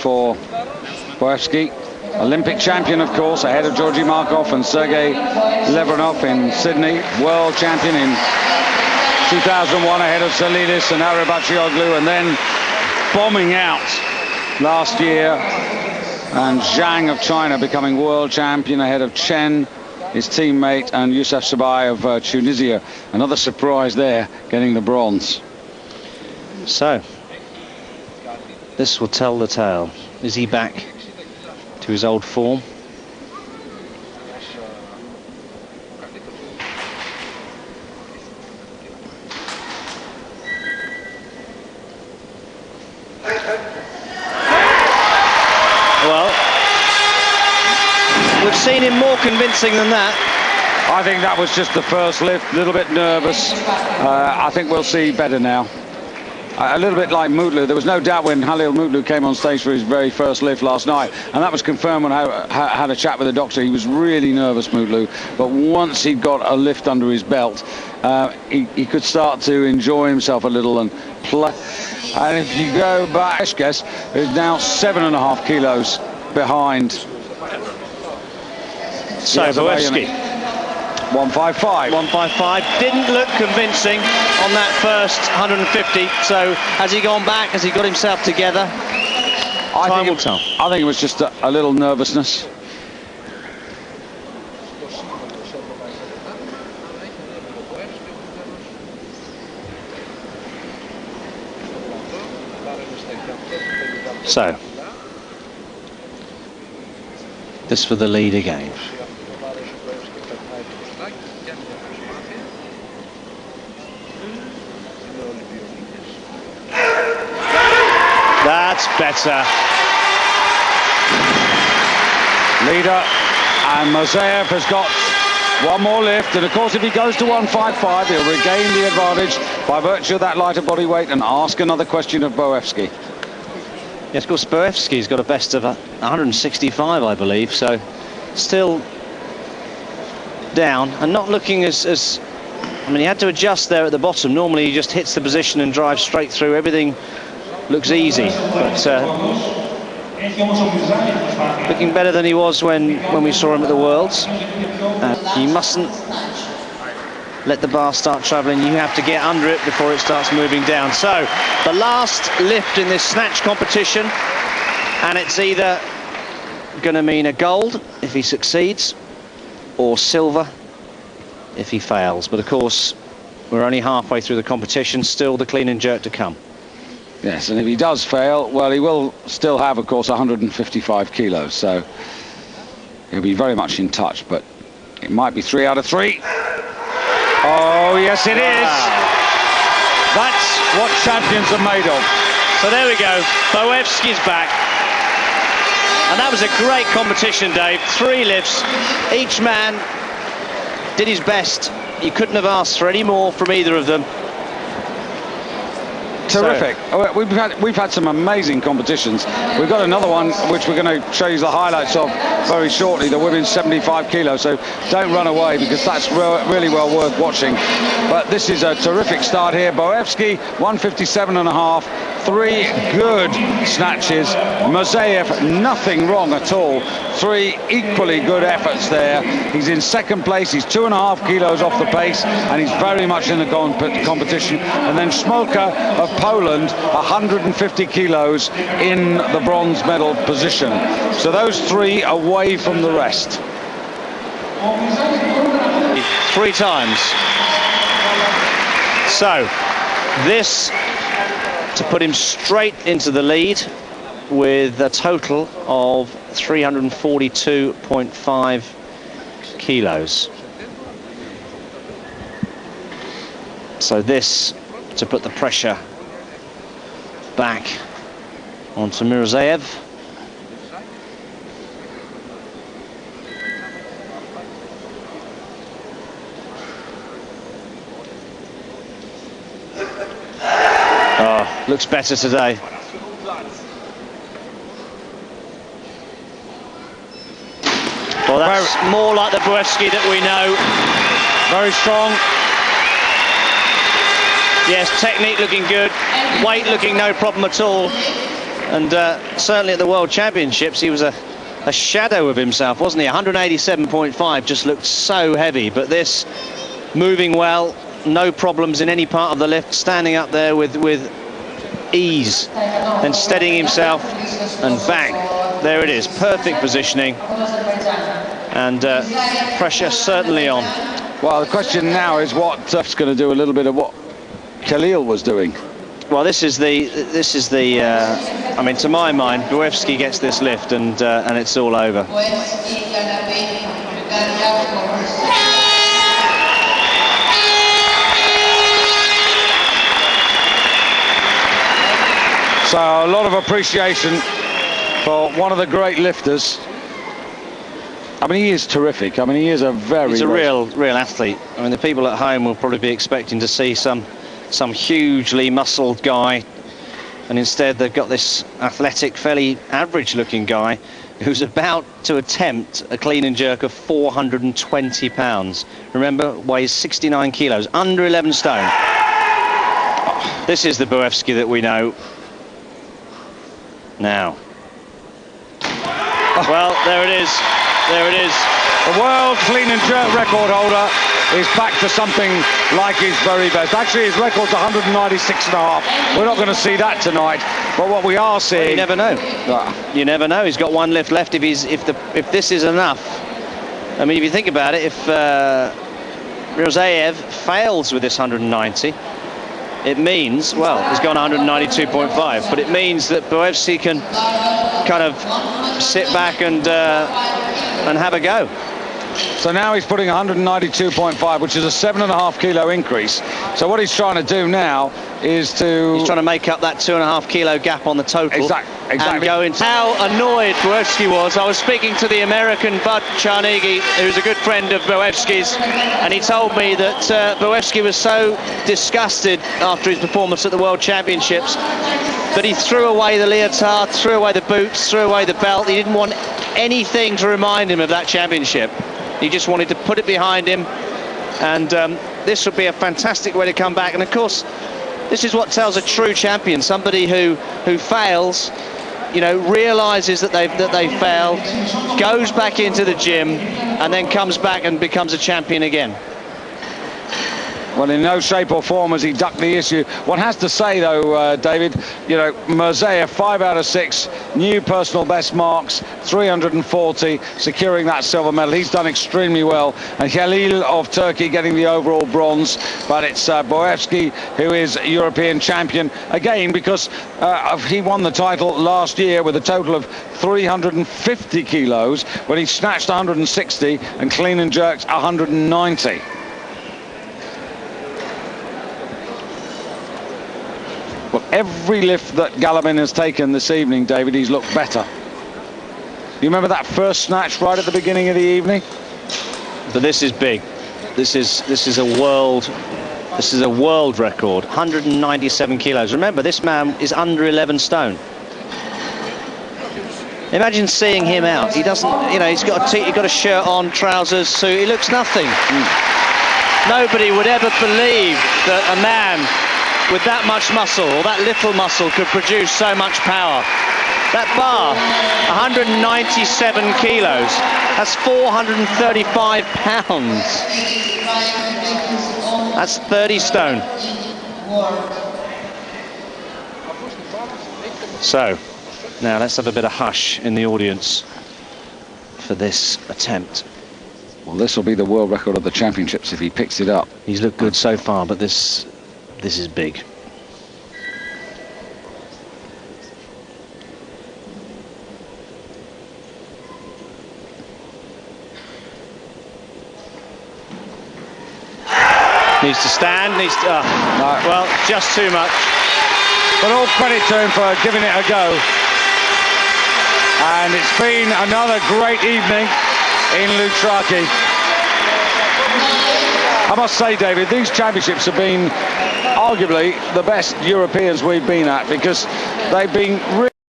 for Boevski. Olympic champion, of course, ahead of Georgy Markov and Sergei Levranov in Sydney. World champion in 2001 ahead of Salilis and Arabachioglu, and then bombing out last year. And Zhang of China becoming world champion ahead of Chen, his teammate, and Youssef Sabai of Tunisia. Another surprise there, getting the bronze. So, this will tell the tale. Is he back to his old form? Well, we've seen him more convincing than that. I think that was just the first lift, a little bit nervous. I think we'll see better now. A little bit like Mutlu. There was no doubt when Halil Mutlu came on stage for his very first lift last night, and that was confirmed when I had a chat with the doctor. He was really nervous, Mutlu, but once he'd got a lift under his belt, he could start to enjoy himself a little and play. And if you go back, Eshkes is now 7.5 kilos behind. So Boevski. 155. 155 didn't look convincing on that first 150. So has he gone back? Has he got himself together? Time will tell. I think it was just a little nervousness. So this for the lead again. That's better. Leader, and Moseev has got one more lift, and of course if he goes to 155 he'll regain the advantage by virtue of that lighter body weight and ask another question of Boevski. Yes, of course, Boevski's got a best of 165, I believe, so still down and not looking as I mean, he had to adjust there at the bottom. Normally he just hits the position and drives straight through. Everything looks easy, but looking better than he was when we saw him at the Worlds. You mustn't let the bar start travelling. You have to get under it before it starts moving down. So the last lift in this snatch competition, and it's either going to mean a gold if he succeeds or silver if he fails. But of course we're only halfway through the competition, still the clean and jerk to come. Yes, and if he does fail, well, he will still have, of course, 155 kilos, so he'll be very much in touch, but it might be 3 out of 3. Oh, yes, it is. That's what champions are made of. So there we go. Boevski's back. And that was a great competition, Dave. 3 lifts. Each man did his best. You couldn't have asked for any more from either of them. Terrific. So, we've had some amazing competitions. We've got another one which we're going to show you the highlights of very shortly, the women's 75 kilos, so don't run away because that's really well worth watching. But this is a terrific start here. Boevski 157.5, 3 good snatches. Moseev, nothing wrong at all. 3 equally good efforts there. He's in second place. He's 2.5 kilos off the pace, and he's very much in the competition. And then Smolka of Poland, 150 kilos in the bronze medal position. So those 3 away from the rest. 3 times. So this to put him straight into the lead with a total of 342.5 kilos. So this to put the pressure back onto Mirozeev. Oh, looks better today. Well, that's more like the Boevski that we know. Very strong. Yes, technique looking good, weight looking no problem at all. And certainly at the World Championships, he was a shadow of himself, wasn't he? 187.5 just looked so heavy, but this moving well, no problems in any part of the lift, standing up there with ease and steadying himself, and bang, there it is, perfect positioning, and pressure certainly on. Well, the question now is what Buevski's going to do a little bit of what Khalil was doing. Well, this is the I mean, to my mind, Boevski gets this lift and it's all over. So a lot of appreciation for one of the great lifters. I mean, he is terrific. I mean, he is a He's a real athlete. I mean, the people at home will probably be expecting to see some hugely muscled guy, and instead they've got this athletic, fairly average-looking guy who's about to attempt a clean and jerk of 420 pounds. Remember, weighs 69 kilos, under 11 stone. This is the Boevski that we know. Now, well, there it is. There it is. The world clean and jerk record holder is back to something like his very best. Actually, his record's 196.5. We're not going to see that tonight, but what we are seeing... Well, you never know. You never know. He's got one lift left. If this is enough, I mean, if you think about it, if Rozaev fails with this 190, it means, well, he's gone 192.5, but it means that Boevski can kind of sit back and have a go. So now he's putting 192.5, which is a 7.5 kilo increase. So what he's trying to do now is he's trying to make up that 2.5 kilo gap on the total. Exactly. And go into how annoyed Boevski was. I was speaking to the American Bud Carnegie, who's a good friend of Boevski's, and he told me that Boevski was so disgusted after his performance at the World Championships that he threw away the leotard, threw away the boots, threw away the belt. He didn't want anything to remind him of that championship. He just wanted to put it behind him, and this would be a fantastic way to come back. And of course, this is what tells a true champion, somebody who fails, you know, realizes that they failed, goes back into the gym, and then comes back and becomes a champion again. Well, in no shape or form has he ducked the issue. One has to say, though, David, you know, Mirzaev, 5 out of 6, new personal best marks, 340, securing that silver medal. He's done extremely well. And Khalil of Turkey getting the overall bronze. But it's Boevski who is European champion, again, because he won the title last year with a total of 350 kilos, when he snatched 160 and clean and jerked 190. Well, every lift that Galabin has taken this evening, David, he's looked better. You remember that first snatch right at the beginning of the evening? But this is big. This is a world record. 197 kilos. Remember, this man is under 11 stone. Imagine seeing him out. He doesn't, you know, he's got a shirt on, trousers, suit. He looks nothing. Nobody would ever believe that a man with that much muscle, or that little muscle, could produce so much power. That bar, 197 kilos, that's 435 pounds. That's 30 stone. So, now let's have a bit of hush in the audience for this attempt. Well, this will be the world record of the championships if he picks it up. He's looked good so far, but this is big. Needs to stand, no. Well, just too much. But all credit to him for giving it a go. And it's been another great evening in Loutraki. I must say, David, these championships have been arguably the best Europeans we've been at, because they've been really